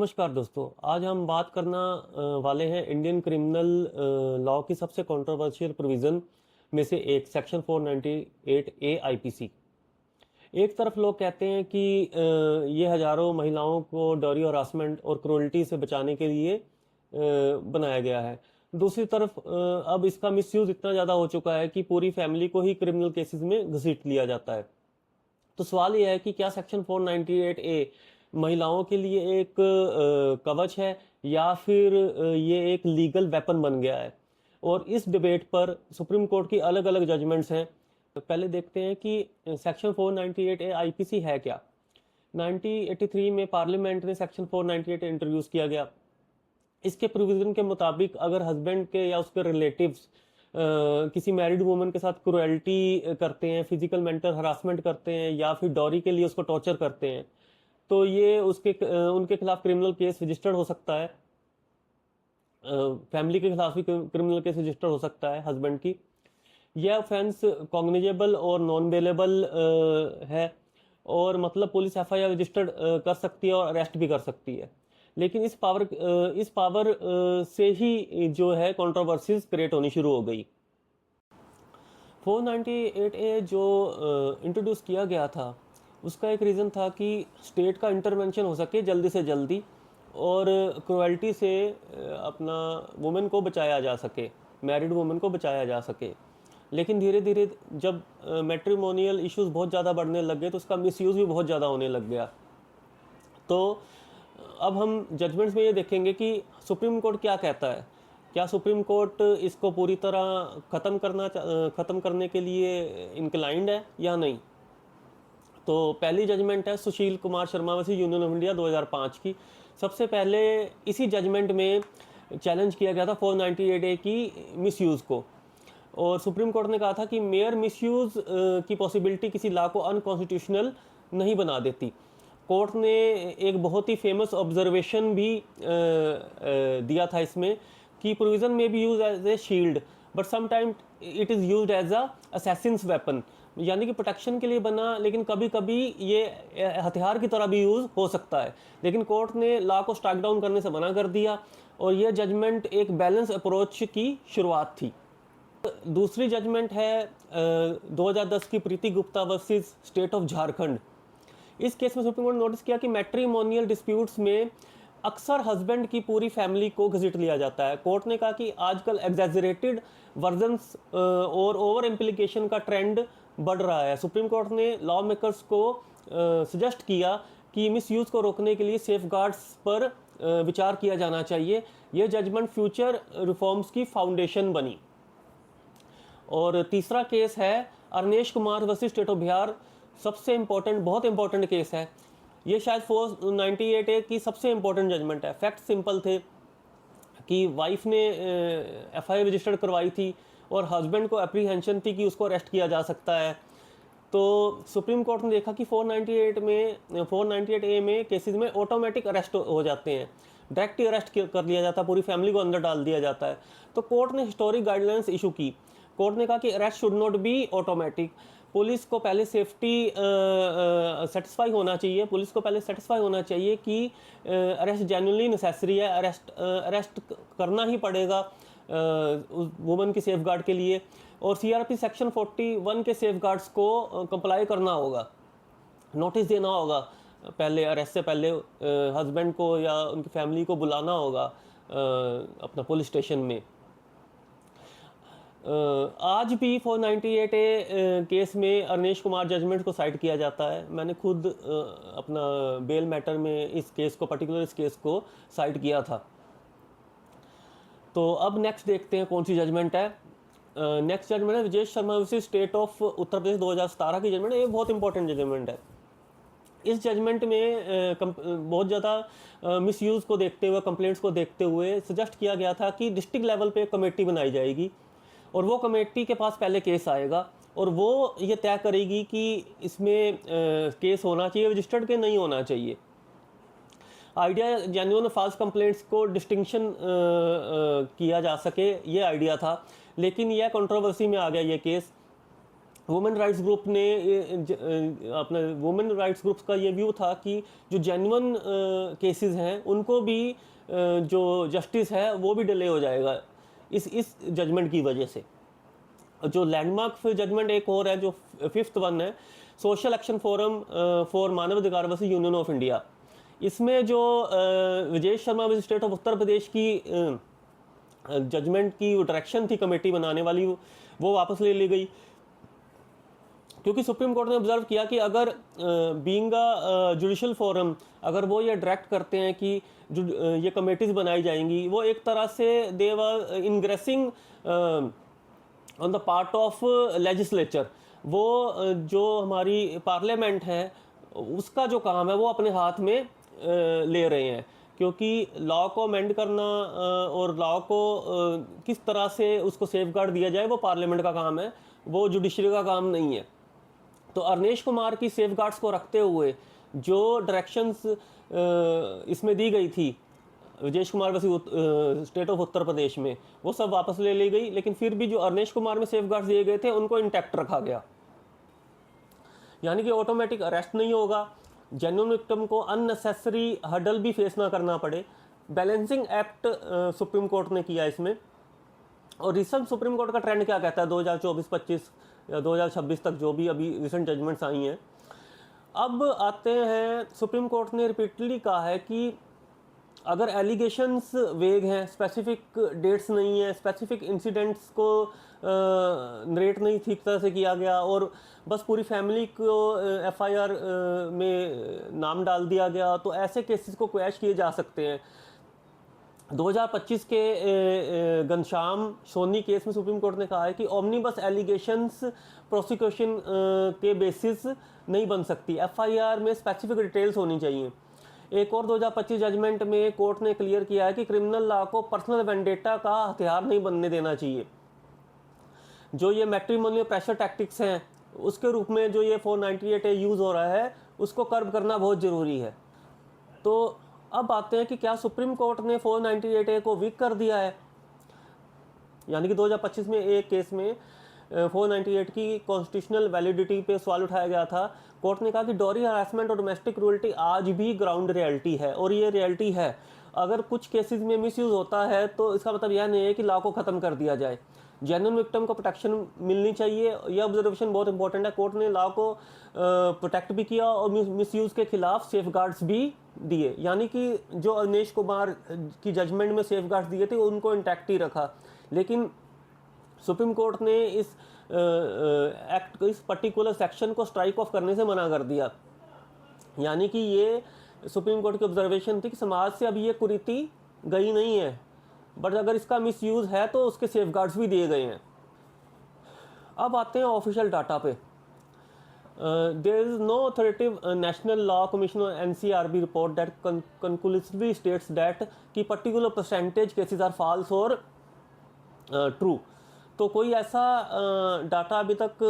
नमस्कार दोस्तों। आज हम बात करना वाले हैं इंडियन क्रिमिनल लॉ की सबसे कंट्रोवर्शियल प्रोविज़न में से एक सेक्शन 498 ए आईपीसी। एक तरफ लोग कहते हैं कि ये हजारों महिलाओं को डॉरी हरासमेंट और क्रूरल्टी से बचाने के लिए बनाया गया है। दूसरी तरफ अब इसका मिसयूज़ इतना ज़्यादा हो चुका है कि पूरी फैमिली को ही क्रिमिनल केसेस में घसीट लिया जाता है। तो सवाल यह है कि क्या सेक्शन 498 ए महिलाओं के लिए एक कवच है या फिर ये एक लीगल वेपन बन गया है। और इस डिबेट पर सुप्रीम कोर्ट की अलग अलग जजमेंट्स हैं। तो पहले देखते हैं कि सेक्शन 498 ए आईपीसी है क्या। 1983 में पार्लियामेंट ने सेक्शन 498 इंट्रोड्यूस किया गया। इसके प्रोविजन के मुताबिक अगर हस्बैंड के या उसके रिलेटिव्स किसी मैरिड वुमन के साथ क्रुएल्टी करते हैं, फिजिकल मेंटल हरासमेंट करते हैं या फिर डॉरी के लिए उसको टॉर्चर करते हैं, तो ये उनके खिलाफ क्रिमिनल केस रजिस्टर्ड हो सकता है। फैमिली के खिलाफ भी क्रिमिनल केस रजिस्टर हो सकता है हस्बैंड की। यह ऑफेंस कॉग्निजेबल और नॉन बेलेबल है और मतलब पुलिस एफआईआर रजिस्टर्ड कर सकती है और अरेस्ट भी कर सकती है। लेकिन इस पावर से ही जो है कंट्रोवर्सीज क्रिएट होनी शुरू हो गई। 498 ए जो इंट्रोड्यूस किया गया था उसका एक रीज़न था कि स्टेट का इंटरवेंशन हो सके जल्दी से जल्दी और क्रुएल्टी से अपना वुमेन को बचाया जा सके, मैरिड वुमेन को बचाया जा सके। लेकिन धीरे धीरे जब मैट्रिमोनियल इश्यूज बहुत ज़्यादा बढ़ने लग गए तो उसका मिसयूज़ भी बहुत ज़्यादा होने लग गया। तो अब हम जजमेंट्स में ये देखेंगे कि सुप्रीम कोर्ट क्या कहता है। क्या सुप्रीम कोर्ट इसको पूरी तरह ख़त्म करने के लिए इंक्लाइंड है या नहीं। तो पहली जजमेंट है Sushil Kumar Sharma versus Union of India 2005 की। सबसे पहले इसी जजमेंट में चैलेंज किया गया था 498 ए की मिसयूज़ को। और सुप्रीम कोर्ट ने कहा था कि मेयर मिसयूज़ की पॉसिबिलिटी किसी लॉ को अनकॉन्स्टिट्यूशनल नहीं बना देती। कोर्ट ने एक बहुत ही फेमस ऑब्जर्वेशन भी दिया था इसमें कि प्रोविज़न में भी use as a shield but sometime it is use as a assassin's weapon, यानी कि प्रोटेक्शन के लिए बना लेकिन कभी कभी ये हथियार की तरह भी यूज़ हो सकता है। लेकिन कोर्ट ने लॉ को स्ट्राइक डाउन करने से मना कर दिया और यह जजमेंट एक बैलेंस अप्रोच की शुरुआत थी। दूसरी जजमेंट है 2010 की Preeti Gupta versus State of Jharkhand. इस केस में सुप्रीम कोर्ट ने नोटिस किया कि मैट्रिमोनियल डिस्प्यूट्स में अक्सर हस्बैंड की पूरी फैमिली को घसीट लिया जाता है। कोर्ट ने कहा कि आजकल एग्जैजरेटेड वर्जन्स और ओवर इम्प्लीकेशन का ट्रेंड बढ़ रहा है। सुप्रीम कोर्ट ने लॉ मेकर्स को सजेस्ट किया कि मिसयूज़ को रोकने के लिए सेफगार्ड्स पर विचार किया जाना चाहिए। यह जजमेंट फ्यूचर रिफॉर्म्स की फाउंडेशन बनी। और तीसरा केस है Arnesh Kumar versus State of Bihar. सबसे इम्पोर्टेंट, बहुत इंपॉर्टेंट केस है ये। शायद 498 ए की सबसे इम्पोर्टेंट जजमेंट है। फैक्ट सिंपल थे कि वाइफ ने एफआईआर रजिस्टर्ड करवाई थी और हस्बैंड को अप्रीहेंशन थी कि उसको अरेस्ट किया जा सकता है। तो सुप्रीम कोर्ट ने देखा कि 498 ए में केसेस में ऑटोमेटिक अरेस्ट हो जाते हैं, डायरेक्ट अरेस्ट कर लिया जाता है, पूरी फैमिली को अंदर डाल दिया जाता है। तो कोर्ट ने हिस्टोरिक गाइडलाइंस इशू की। कोर्ट ने कहा कि arrest should not be automatic. Police को पहले सेफ्टी सेटिस्फाई होना चाहिए, पुलिस को पहले सेटिस्फाई होना चाहिए कि अरेस्ट जेन्युइनली नेसेसरी है, अरेस्ट करना ही पड़ेगा उस वुमन की सेफगार्ड के लिए। और सीआरपी सेक्शन 41 के सेफगार्ड्स को कंप्लाई करना होगा, नोटिस देना होगा पहले, अरेस्ट से पहले हस्बैंड को या उनकी फैमिली को बुलाना होगा अपना पुलिस स्टेशन में। आज भी 498 ए केस में अरनेश कुमार जजमेंट को साइड किया जाता है। मैंने खुद अपना बेल मैटर में इस केस को साइड किया था। तो अब नेक्स्ट देखते हैं कौन सी जजमेंट है। नेक्स्ट जजमेंट है Vijay Sharma versus State of Uttar प्रदेश 2017 की जजमेंट है। ये बहुत इंपॉर्टेंट जजमेंट है। इस जजमेंट में बहुत ज़्यादा मिसयूज़ को देखते हुए, कंप्लेंट्स को देखते हुए सजेस्ट किया गया था कि डिस्ट्रिक्ट लेवल पे कमेटी बनाई जाएगी और वो कमेटी के पास पहले केस आएगा और वो ये तय करेगी कि इसमें केस होना चाहिए रजिस्टर्ड के नहीं होना चाहिए। आइडिया जेन्युइन फॉल्स कंप्लेंट्स को डिस्टिंक्शन किया जा सके, ये आइडिया था। लेकिन यह कंट्रोवर्सी में आ गया ये केस। वुमेन राइट्स ग्रुप ने अपना वुमेन राइट्स ग्रुप्स का ये व्यू था कि जो जेन्युइन केसेस हैं उनको भी जो जस्टिस है वो भी डिले हो जाएगा इस जजमेंट की वजह से। जो लैंडमार्क जजमेंट एक और है, जो फिफ्थ वन है, social action forum for Manavadhikar versus Union of India. इसमें जो Vijesh Sharma versus State of Uttar Pradesh की जजमेंट की डायरेक्शन थी कमेटी बनाने वाली, वो वापस ले ली गई, क्योंकि सुप्रीम कोर्ट ने ऑब्जर्व किया कि अगर बीइंग अ जुडिशल फोरम, अगर वो ये डायरेक्ट करते हैं कि ये कमेटीज बनाई जाएंगी, वो एक तरह से they were ingressing on the part of legislature. वो जो हमारी पार्लियामेंट है उसका जो काम है वो अपने हाथ में ले रहे हैं, क्योंकि लॉ को अमेंड करना और लॉ को किस तरह से उसको सेफगार्ड दिया जाए वो पार्लियामेंट का काम है, वो जुडिशरी का काम नहीं है। तो अरनेश कुमार की सेफगार्ड्स को रखते हुए जो डायरेक्शंस इसमें दी गई थी विजेश कुमार वसी स्टेट ऑफ उत्तर प्रदेश में, वो सब वापस ले ली गई, लेकिन फिर भी जो अरनेश कुमार में सेफगार्ड्स दिए गए थे उनको इंटैक्ट रखा गया। यानी कि ऑटोमेटिक अरेस्ट नहीं होगा, जेन्युइन विक्टिम को अननेसेसरी हर्डल भी फेस ना करना पड़े। बैलेंसिंग एक्ट सुप्रीम कोर्ट ने किया इसमें। और रिसेंट सुप्रीम कोर्ट का ट्रेंड क्या कहता है 2024-25 या 2026 तक, जो भी अभी रिसेंट जजमेंट्स आई हैं। अब आते हैं, सुप्रीम कोर्ट ने रिपीटली कहा है कि अगर एलिगेशंस वेग हैं, स्पेसिफिक डेट्स नहीं है, स्पेसिफिक इंसिडेंट्स को नरेट नहीं ठीक तरह से किया गया और बस पूरी फैमिली को एफआईआर में नाम डाल दिया गया, तो ऐसे केसेस को क्वैश किए जा सकते हैं। 2025 के घनश्याम सोनी केस में सुप्रीम कोर्ट ने कहा है कि ओमनीबस एलिगेशंस प्रोसिक्यूशन के बेसिस नहीं बन सकती, एफआईआर में स्पेसिफिक डिटेल्स होनी चाहिए। एक और 2025 जजमेंट में कोर्ट ने क्लियर किया है कि क्रिमिनल लॉ को पर्सनल वेंडेटा का हथियार नहीं बनने देना चाहिए। जो ये मैट्रिमोनियल प्रेशर टैक्टिक्स हैं उसके रूप में जो ये 498A यूज़ हो रहा है, उसको कर्ब करना बहुत ज़रूरी है। तो अब आते हैं कि क्या सुप्रीम कोर्ट ने 498A को वीक कर दिया है। यानी कि 2025 में एक केस में 498 की कॉन्स्टिट्यूशनल वैलिडिटी पे सवाल उठाया गया था। कोर्ट ने कहा कि डॉरी हरासमेंट और डोमेस्टिक क्रूअल्टी आज भी ग्राउंड रियलिटी है, और ये रियलिटी है। अगर कुछ केसेस में मिसयूज़ होता है तो इसका मतलब यह नहीं है कि लॉ को ख़त्म कर दिया जाए। जेन्युइन विक्टिम को प्रोटेक्शन मिलनी चाहिए, यह ऑब्जर्वेशन बहुत इंपॉर्टेंट है। कोर्ट ने लॉ को प्रोटेक्ट भी किया और मिसयूज़ के खिलाफ सेफगार्ड्स भी दिए। यानी कि जो अरनेश कुमार की जजमेंट में सेफगार्ड्स दिए थे उनको इंटैक्ट ही रखा, लेकिन सुप्रीम कोर्ट ने इस एक्ट, इस पर्टिकुलर सेक्शन को स्ट्राइक ऑफ करने से मना कर दिया। यानी कि ये सुप्रीम कोर्ट की ऑब्जर्वेशन थी कि समाज से अभी ये कुरीति गई नहीं है, बट अगर इसका मिसयूज़ है तो उसके सेफगार्ड्स भी दिए गए हैं। अब आते हैं ऑफिशियल डाटा पे। There is no authoritative national law commission और NCRB report that conclusively states that कि particular percentage cases are false और ट्रू। तो कोई ऐसा डाटा अभी तक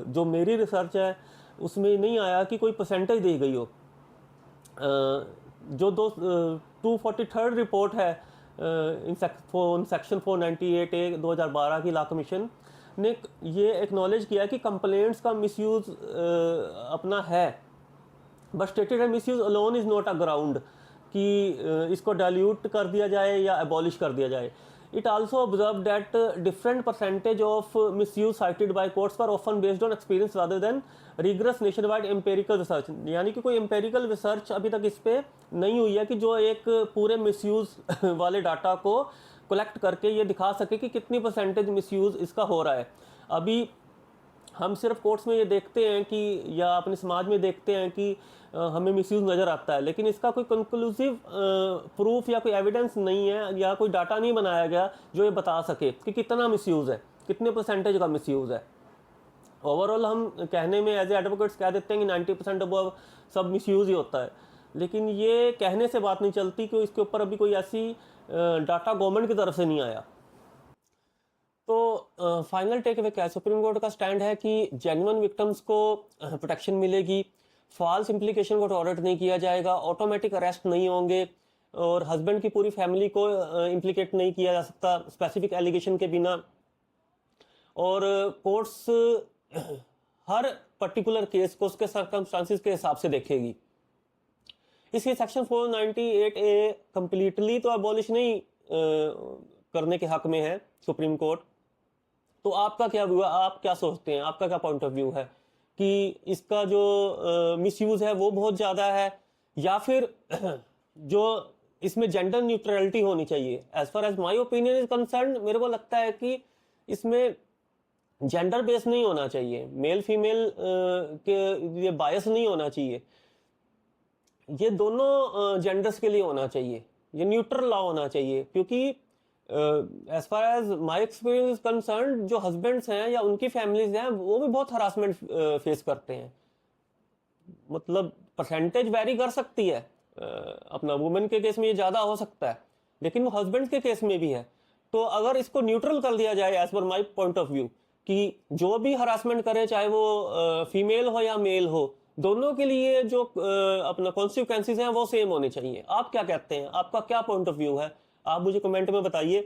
जो मेरी रिसर्च है उसमें नहीं आया कि कोई परसेंटेज दी गई हो। जो 243rd रिपोर्ट है इन सेक्शन 498A 2012 की लॉ कमीशन ने ये एक्नॉलेज किया कि कंप्लेंट्स का मिसयूज़ अपना है, but stated misuse alone is not a ground कि इसको डाइल्यूट कर दिया जाए या एबॉलिश कर दिया जाए। It also observed that different percentage of misuse cited by courts were often based on experience rather than rigorous nationwide empirical research। यानी कि कोई empirical research अभी तक इस पे नहीं हुई है कि जो एक पूरे misuse वाले डाटा को कलेक्ट करके ये दिखा सके कि कितनी परसेंटेज मिसयूज़ इसका हो रहा है। अभी हम सिर्फ कोर्ट्स में ये देखते हैं कि या अपने समाज में देखते हैं कि हमें मिसयूज़ नज़र आता है, लेकिन इसका कोई कंक्लूसिव प्रूफ या कोई एविडेंस नहीं है या कोई डाटा नहीं बनाया गया जो ये बता सके कि कितना मिसयूज़ है, कितने परसेंटेज का मिसयूज़ है। ओवरऑल हम कहने में एज ए एडवोकेट्स कह देते हैं कि 90% अबव सब मिसयूज़ ही होता है, लेकिन ये कहने से बात नहीं चलती कि इसके ऊपर अभी कोई ऐसी डाटा गवर्नमेंट की तरफ से नहीं आया। तो फाइनल टेक अवे क्या है, सुप्रीम कोर्ट का स्टैंड है कि जेन्युइन विक्टिम्स को प्रोटेक्शन मिलेगी, फॉल्स इम्प्लीकेशन को टॉलरेट नहीं किया जाएगा, ऑटोमेटिक अरेस्ट नहीं होंगे और हस्बैंड की पूरी फैमिली को इम्प्लीकेट नहीं किया जा सकता स्पेसिफिक एलिगेशन के बिना। और कोर्ट्स हर पर्टिकुलर केस को उसके सर्कमस्टांसिस के हिसाब से देखेगी। इसलिए सेक्शन 498A कंप्लीटली तो अबॉलिश नहीं करने के हक में है सुप्रीम कोर्ट। तो आपका क्या व्यू है, आप क्या सोचते हैं, आपका क्या पॉइंट ऑफ व्यू है कि इसका जो मिसयूज है वो बहुत ज़्यादा है, या फिर जो इसमें जेंडर न्यूट्रलिटी होनी चाहिए? As far as my opinion is concern, मेरे को लगता है कि इसमें जेंडर बेस नहीं होना चाहिए, मेल फीमेल के ये बायस नहीं होना चाहिए, ये दोनों जेंडर्स के लिए होना चाहिए, ये न्यूट्रल लॉ होना चाहिए। क्योंकि as far as my experience concern, जो हस्बैंड्स हैं या उनकी फैमिलीज हैं वो भी बहुत हरासमेंट फेस करते हैं। मतलब परसेंटेज वेरी कर सकती है, अपना वुमेन के केस में ये ज़्यादा हो सकता है, लेकिन वो हस्बैंड के केस में भी है। तो अगर इसको न्यूट्रल कर दिया जाए as per my point of view कि जो भी हरासमेंट करे चाहे वो फीमेल हो या मेल हो, दोनों के लिए जो अपना कॉन्सिक्वेंसेज हैं वो सेम होने चाहिए। आप क्या कहते हैं, आपका क्या पॉइंट ऑफ व्यू है, आप मुझे कमेंट में बताइए।